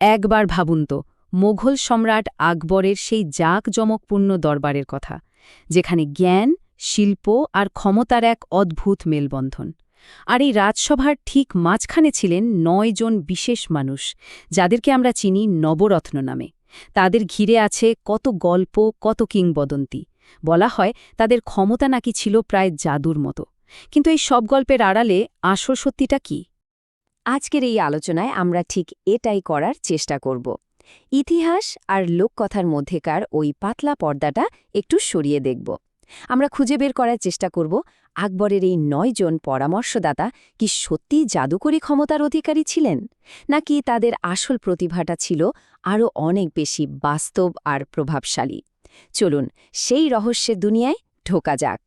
একবার ভাবুন তো, মোঘল সম্রাট আকবরের সেই জাঁকজমকপূর্ণ দরবারের কথা, যেখানে জ্ঞান, শিল্প আর ক্ষমতার এক অদ্ভুত মেলবন্ধন। আর এই রাজসভার ঠিক মাঝখানে ছিলেন ৯ জন বিশেষ মানুষ, যাদেরকে আমরা চিনি নবরত্ন নামে। তাদের ঘিরে আছে কত গল্প, কত কিংবদন্তি। বলা হয় তাদের ক্ষমতা নাকি ছিল প্রায় জাদুর মতো। কিন্তু এই সব গল্পের আড়ালে আসল সত্যিটা কি? আজকের এই আলোচনায় আমরা ঠিক এটাই করার চেষ্টা করব। ইতিহাস আর লোককথার মধ্যেকার ওই পাতলা পর্দাটা একটু সরিয়ে দেখব। আমরা খুঁজে বের করার চেষ্টা করব আকবরের এই ৯ জন পরামর্শদাতা কি সত্যিই জাদুকরী ক্ষমতার অধিকারী ছিলেন, নাকি তাদের আসল প্রতিভাটা ছিল আরও অনেক বেশি বাস্তব আর প্রভাবশালী। চলুন সেই রহস্যের দুনিয়ায় ঢোকা যাক।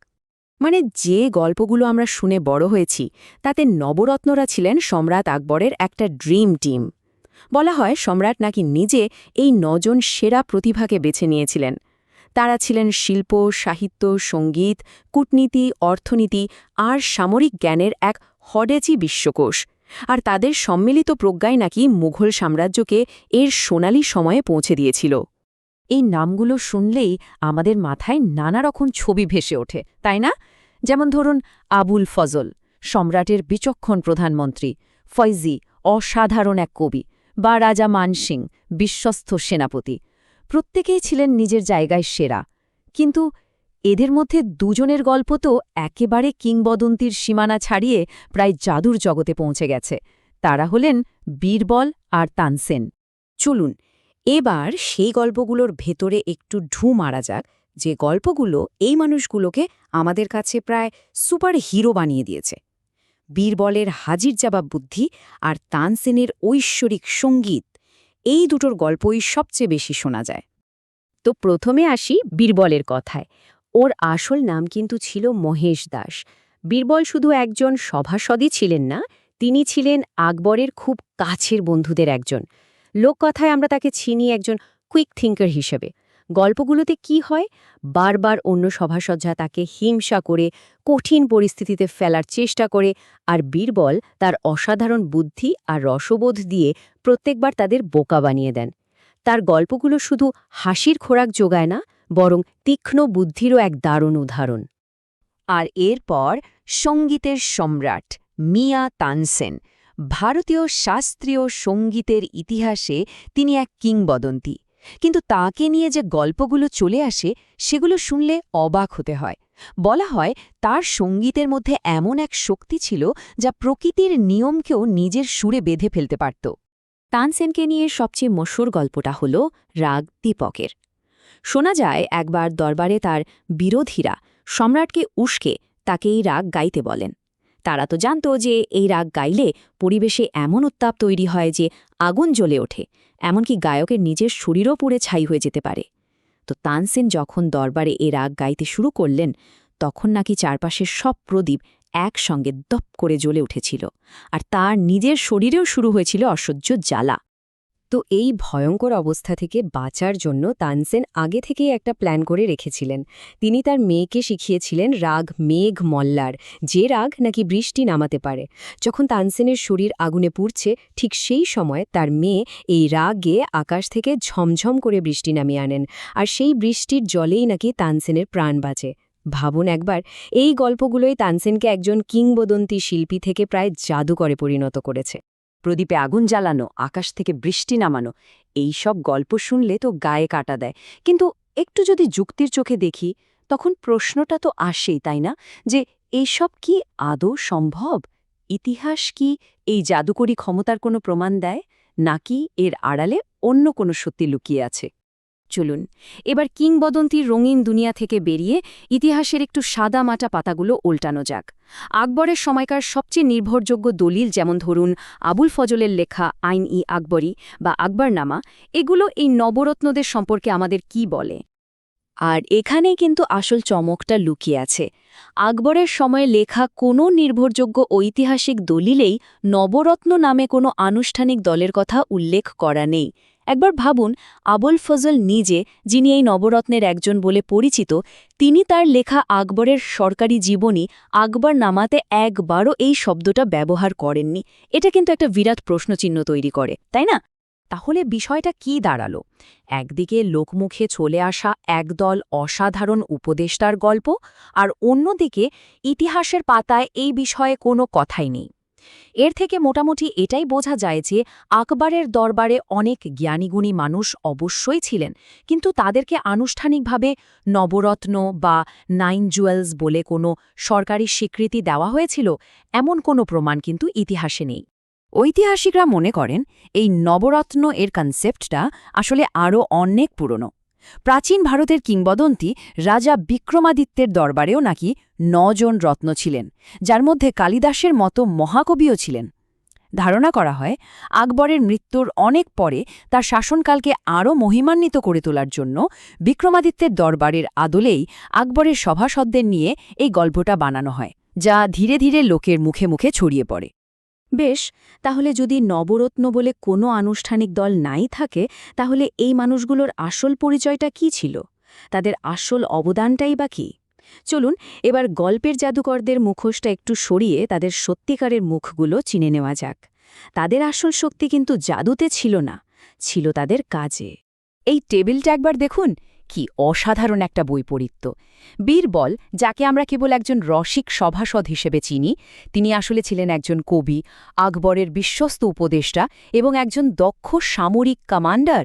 যে গল্পগুলো আমরা শুনে বড় হয়েছি, তাতে নবরত্নরা ছিলেন সম্রাট আকবরের একটা ড্রিম টিম। বলা হয় সম্রাট নাকি নিজে এই ৯ জন সেরা প্রতিভাকে বেছে নিয়েছিলেন। তারা ছিলেন শিল্প, সাহিত্য, সঙ্গীত, কূটনীতি, অর্থনীতি আর সামরিক জ্ঞানের এক হডেচি বিশ্বকোষ। আর তাদের সম্মিলিত প্রজ্ঞাই নাকি মুঘল সাম্রাজ্যকে এর সোনালি সময়ে পৌঁছে দিয়েছিল। এই নামগুলো শুনলেই আমাদের মাথায় নানা রকম ছবি ভেসে ওঠে, তাই না? যেমন ধরুন আবুল ফজল, সম্রাটের বিচক্ষণ প্রধানমন্ত্রী; ফয়জি, অসাধারণ এক কবি; বা রাজা মানসিং, বিশ্বস্ত সেনাপতি। প্রত্যেকেই ছিলেন নিজের জায়গায় সেরা। কিন্তু এদের মধ্যে দুজনের গল্প তো একেবারে কিংবদন্তির সীমানা ছাড়িয়ে প্রায় জাদুর জগতে পৌঁছে গেছে। তারা হলেন বীরবল আর তানসেন। চলুন এবার সেই গল্পগুলোর ভেতরে একটু ঢু মারা যাক, যে গল্পগুলো এই মানুষগুলোকে আমাদের কাছে প্রায় সুপার হিরো বানিয়ে দিয়েছে। বীরবলের হাজির জবাব বুদ্ধি আর তানসেনের ঐশ্বরিক সঙ্গীত, এই দুটোর গল্পই সবচেয়ে বেশি শোনা যায়। তো প্রথমে আসি বীরবলের কথায়। ওর আসল নাম কিন্তু ছিল মহেশ দাস। বীরবল শুধু একজন সভাসদই ছিলেন না, তিনি ছিলেন আকবরের খুব কাছের বন্ধুদের একজন। লোককথায় আমরা তাকে চিনি একজন কুইক থিঙ্কার হিসেবে। গল্পগুলোতে কি হয়, বারবার অন্য সভাসদরা তাকে হিংসা করে কঠিন পরিস্থিতিতে ফেলার চেষ্টা করে, আর বীরবল তার অসাধারণ বুদ্ধি আর রসবোধ দিয়ে প্রত্যেকবার তাদের বোকা বানিয়ে দেন। তার গল্পগুলো শুধু হাসির খোরাক যোগায় না, বরং তীক্ষ্ণ বুদ্ধিরও এক দারুণ উদাহরণ। আর এরপর সঙ্গীতের সম্রাট মিয়া তানসেন। ভারতীয় শাস্ত্রীয় সঙ্গীতের ইতিহাসে তিনি এক কিংবদন্তি। কিন্তু তাকে নিয়ে যে গল্পগুলো চলে আসে, সেগুলো শুনলে অবাক হতে হয়। বলা হয় তার সঙ্গীতের মধ্যে এমন এক শক্তি ছিল যা প্রকৃতির নিয়মকেও নিজের সুরে বেঁধে ফেলতে পারত। তানসেনকে নিয়ে সবচেয়ে মশহুর গল্পটা হল রাগ দীপকের। শোনা যায় একবার দরবারে তার বিরোধীরা সম্রাটকে উস্কে তাকে এই রাগ গাইতে বলেন। তারা তো জানত যে এই রাগ গাইলে পরিবেশে এমন উত্তাপ তৈরি হয় যে আগুন জ্বলে ওঠে, এমনকি গায়কের নিজের শরীরও পুড়ে ছাই হয়ে যেতে পারে। তো তানসেন যখন দরবারে এই রাগ গাইতে শুরু করলেন, তখন নাকি চারপাশের সব প্রদীপ একসঙ্গে দপ করে জ্বলে উঠেছিল, আর তার নিজের শরীরেও শুরু হয়েছিল অসহ্য জ্বালা। তো এই ভয়ঙ্কর অবস্থা থেকে বাঁচার জন্য তানসেন আগে থেকেই একটা প্ল্যান করে রেখেছিলেন। তিনি তার মেয়েকে শিখিয়েছিলেন রাগ মেঘ মল্লার, যে রাগ নাকি বৃষ্টি নামাতে পারে। যখন তানসেনের শরীর আগুনে পুড়ছে, ঠিক সেই সময় তার মেয়ে এই রাগ গেয়ে আকাশ থেকে ঝমঝম করে বৃষ্টি নামিয়ে আনেন, আর সেই বৃষ্টির জলেই নাকি তানসেনের প্রাণ বাঁচে। ভাবুন একবার, এই গল্পগুলোই তানসেনকে একজন কিংবদন্তি শিল্পী থেকে প্রায় জাদুকরে পরিণত করেছে। প্রদীপে আগুন জ্বালানো, আকাশ থেকে বৃষ্টি নামানো, এই সব গল্প শুনলে তো গায়ে কাটা দেয়। কিন্তু একটু যদি যুক্তির চোখে দেখি, তখন প্রশ্নটা তো আসেই, তাই না, যে এইসব কি আদৌ সম্ভব? ইতিহাস কি এই জাদুকরী ক্ষমতার কোনো প্রমাণ দেয়, নাকি এর আড়ালে অন্য কোনো সত্যি লুকিয়ে আছে? চলুন এবার কিংবদন্তির রঙিন দুনিয়া থেকে বেরিয়ে ইতিহাসের একটু সাদামাটা পাতাগুলো উল্টানো যাক। আকবরের সময়কার সবচেয়ে নির্ভরযোগ্য দলিল, যেমন ধরুন আবুল ফজলের লেখা আইন-ই-আকবরী বা আকবরনামা, এগুলো এই নবরত্নদের সম্পর্কে আমাদের কি বলে? আর এখানেই কিন্তু আসল চমকটা লুকিয়ে আছে। আকবরের সময়ে লেখা কোনো নির্ভরযোগ্য ঐতিহাসিক দলিলেই নবরত্ন নামে কোনো আনুষ্ঠানিক দলের কথা উল্লেখ করা নেই। একবার ভাবুন, আবুল ফজল নিজে, যিনি এই নবরত্নের একজন বলে পরিচিত, তিনি তার লেখা আকবরের সরকারি জীবনী আকবরনামাতে একবারও এই শব্দটা ব্যবহার করেননি। এটা কিন্তু একটা বিরাট প্রশ্নচিহ্ন তৈরি করে, তাই না? তাহলে বিষয়টা কি দাঁড়ালো? একদিকে লোকমুখে চলে আসা একদল অসাধারণ উপদেষ্টার গল্প, আর অন্যদিকে ইতিহাসের পাতায় এই বিষয়ে কোনো কথাই নেই। এর থেকে মোটামুটি এটাই বোঝা যায় যে আকবরের দরবারে অনেক জ্ঞানীগুণী মানুষ অবশ্যই ছিলেন, কিন্তু তাদেরকে আনুষ্ঠানিকভাবে নবরত্ন বা 9 জুয়েলস বলে কোনো সরকারি স্বীকৃতি দেওয়া হয়েছিল, এমন কোনো প্রমাণ কিন্তু ইতিহাসে নেই। ঐতিহাসিকরা মনে করেন এই নবরত্ন এর কনসেপ্টটা আসলে আরও অনেক পুরনো। প্রাচীন ভারতের কিংবদন্তি রাজা বিক্রমাদিত্যের দরবারেও নাকি 9 জন রত্ন ছিলেন, যার মধ্যে কালিদাসের মতো মহাকবিও ছিলেন। ধারণা করা হয় আকবরের মৃত্যুর অনেক পরে তার শাসনকালকে আরও মহিমান্বিত করে তোলার জন্য বিক্রমাদিত্যের দরবারের আদলেই আকবরের সভাসদদের নিয়ে এই গল্পটা বানানো হয়, যা ধীরে ধীরে লোকের মুখে মুখে ছড়িয়ে পড়ে। বেশ, তাহলে যদি নবরত্ন বলে কোনো আনুষ্ঠানিক দল নাই থাকে, তাহলে এই মানুষগুলোর আসল পরিচয়টা কি ছিল? তাদের আসল অবদানটাই বা কী? চলুন এবার গল্পের জাদুকরদের মুখোশটা একটু সরিয়ে তাদের সত্যিকারের মুখগুলো চিনে নেওয়া যাক। তাদের আসল শক্তি কিন্তু জাদুতে ছিল না, ছিল তাদের কাজে। এই টেবিলটা একবার দেখুন, কি অসাধারণ একটা বৈপরীত্য! বীরবল, যাকে আমরা কেবল একজন রসিক সভাসদ হিসেবে চিনি, তিনি আসলে ছিলেন একজন কবি, আকবরের বিশ্বস্ত উপদেষ্টা এবং একজন দক্ষ সামরিক কমান্ডার।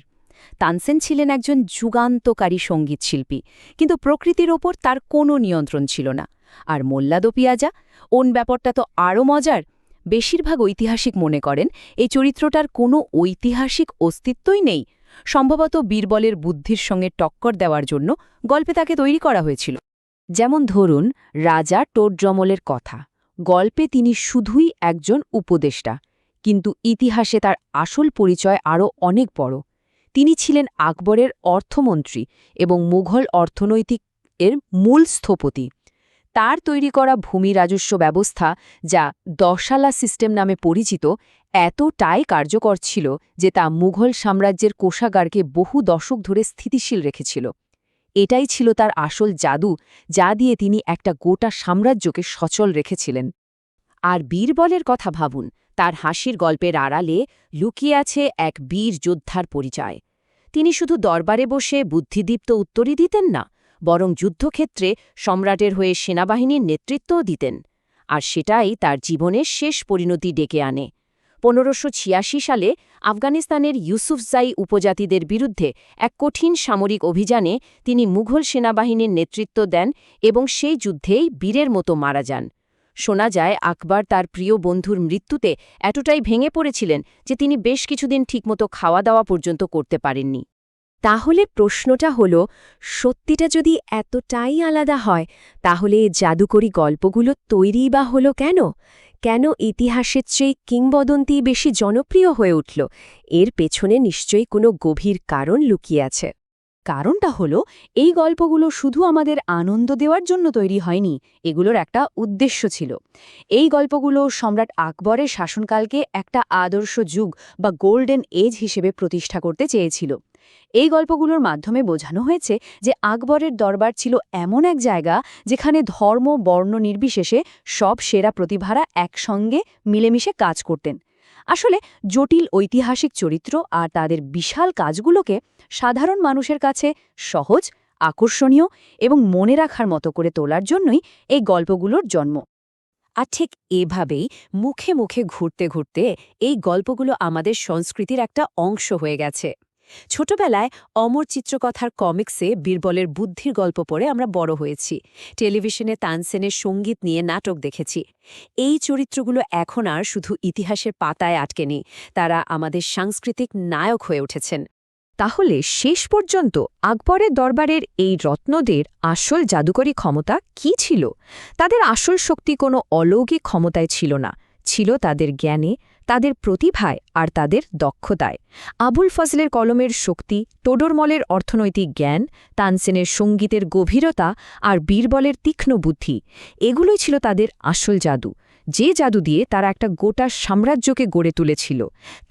তানসেন ছিলেন একজন যুগান্তকারী সঙ্গীতশিল্পী, কিন্তু প্রকৃতির ওপর তার কোনো নিয়ন্ত্রণ ছিল না। আর মোল্লা দোপিয়াজা, ওন ব্যাপারটা তো আরও মজার। বেশিরভাগ ঐতিহাসিক মনে করেন এই চরিত্রটার কোনো ঐতিহাসিক অস্তিত্বই নেই। সম্ভবত বীরবলের বুদ্ধির সঙ্গে টক্কর দেওয়ার জন্য গল্পে তাকে তৈরি করা হয়েছিল। যেমন ধরুন রাজা টোডরমলের কথা। গল্পে তিনি শুধুই একজন উপদেষ্টা, কিন্তু ইতিহাসে তার আসল পরিচয় আরও অনেক বড়। তিনি ছিলেন আকবরের অর্থমন্ত্রী এবং মুঘল অর্থনৈতিক এর মূল স্থপতি। তার তৈরি করা ভূমি রাজস্ব ব্যবস্থা, যা দশালা সিস্টেম নামে পরিচিত, এতটাই কার্যকর ছিল যে তা মুঘল সাম্রাজ্যের কোষাগারকে বহু দশক ধরে স্থিতিশীল রেখেছিল। এটাই ছিল তার আসল জাদু, যা দিয়ে তিনি একটা গোটা সাম্রাজ্যকে সচল রেখেছিলেন। আর বীরবলের কথা ভাবুন, তার হাসির গল্পের আড়ালে লুকিয়ে আছে এক বীর যোদ্ধার পরিচয়। তিনি শুধু দরবারে বসে বুদ্ধিদীপ্ত উত্তরই দিতেন না, বরং যুদ্ধক্ষেত্রে সম্রাটের হয়ে সেনাবাহিনীর নেতৃত্বও দিতেন। আর সেটাই তার জীবনের শেষ পরিণতি ডেকে আনে। 1586 সালে আফগানিস্তানের ইউসুফজাই উপজাতিদের বিরুদ্ধে এক কঠিন সামরিক অভিযানে তিনি মুঘল সেনাবাহিনীর নেতৃত্ব দেন এবং সেই যুদ্ধেই বীরের মতো মারা যান। শোনা যায় আকবর তার প্রিয় বন্ধুর মৃত্যুতে এতটাই ভেঙে পড়েছিলেন যে তিনি বেশ কিছুদিন ঠিকমতো খাওয়া দাওয়া পর্যন্ত করতে পারেননি। তাহলে প্রশ্নটা হলো, সত্যিটা যদি এতটাই আলাদা হয়, তাহলে এই জাদুকরী গল্পগুলো তৈরিই বা হলো কেন? কেন ইতিহাসের চেয়ে কিংবদন্তি বেশি জনপ্রিয় হয়ে উঠল? এর পেছনে নিশ্চয়ই কোনো গভীর কারণ লুকিয়ে আছে। কারণটা হলো, এই গল্পগুলো শুধু আমাদের আনন্দ দেওয়ার জন্য তৈরি হয়নি, এগুলোর একটা উদ্দেশ্য ছিল। এই গল্পগুলো সম্রাট আকবরের শাসনকালকে একটা আদর্শ যুগ বা গোল্ডেন এজ হিসেবে প্রতিষ্ঠা করতে চেয়েছিল। এই গল্পগুলোর মাধ্যমে বোঝানো হয়েছে যে আকবরের দরবার ছিল এমন এক জায়গা যেখানে ধর্ম বর্ণ নির্বিশেষে সব সেরা প্রতিভারা একসঙ্গে মিলেমিশে কাজ করতেন। আসলে জটিল ঐতিহাসিক চরিত্র আর তাদের বিশাল কাজগুলোকে সাধারণ মানুষের কাছে সহজ, আকর্ষণীয় এবং মনে রাখার মতো করে তোলার জন্যই এই গল্পগুলোর জন্ম। আর ঠিক এভাবেই মুখে মুখে ঘুরতে ঘুরতে এই গল্পগুলো আমাদের সংস্কৃতির একটা অংশ হয়ে গেছে। ছোটবেলায় অমর চিত্রকথার কমিক্সে বীরবলের বুদ্ধির গল্প পড়ে আমরা বড় হয়েছি। টেলিভিশনে তানসেনের সঙ্গীত নিয়ে নাটক দেখেছি। এই চরিত্রগুলো এখন আর শুধু ইতিহাসের পাতায় আটকে নেই, তারা আমাদের সাংস্কৃতিক নায়ক হয়ে উঠেছেন। তাহলে শেষ পর্যন্ত আকবরের দরবারের এই রত্নদের আসল জাদুকরী ক্ষমতা কী ছিল? তাদের আসল শক্তি কোনো অলৌকিক ক্ষমতায় ছিল না, ছিল তাদের জ্ঞানে, তাদের প্রতিভায় আর তাদের দক্ষতায়। আবুল ফজলের কলমের শক্তি, টোডরমলের অর্থনৈতিক জ্ঞান, তানসেনের সঙ্গীতের গভীরতা আর বীরবলের তীক্ষ্ণ বুদ্ধি, এগুলোই ছিল তাদের আসল জাদু, যে জাদু দিয়ে তারা একটা গোটা সাম্রাজ্যকে গড়ে তুলেছিল।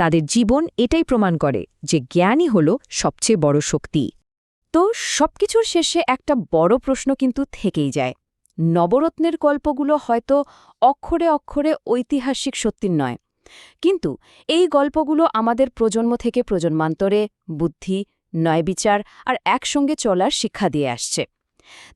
তাদের জীবন এটাই প্রমাণ করে যে জ্ঞানই হল সবচেয়ে বড় শক্তি। তো সবকিছুর শেষে একটা বড় প্রশ্ন কিন্তু থেকেই যায়। নবরত্নের গল্পগুলো হয়তো অক্ষরে অক্ষরে ঐতিহাসিক সত্যির নয়, কিন্তু এই গল্পগুলো আমাদের প্রজন্ম থেকে প্রজন্মান্তরে বুদ্ধি, ন্যায়বিচার আর একসঙ্গে চলার শিক্ষা দিয়ে আসছে।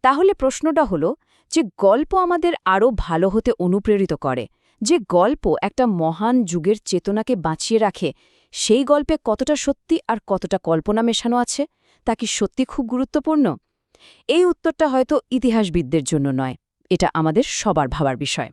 তাহলে প্রশ্নটা হলো যে গল্প আমাদের আরও ভালো হতে অনুপ্রেরিত করে, যে গল্প একটা মহান যুগের চেতনাকে বাঁচিয়ে রাখে, সেই গল্পে কতটা সত্যি আর কতটা কল্পনা মেশানো আছে তা কি সত্যি খুব গুরুত্বপূর্ণ? এই উত্তরটা হয়তো ইতিহাসবিদদের জন্য নয়, এটা আমাদের সবার ভাবার বিষয়।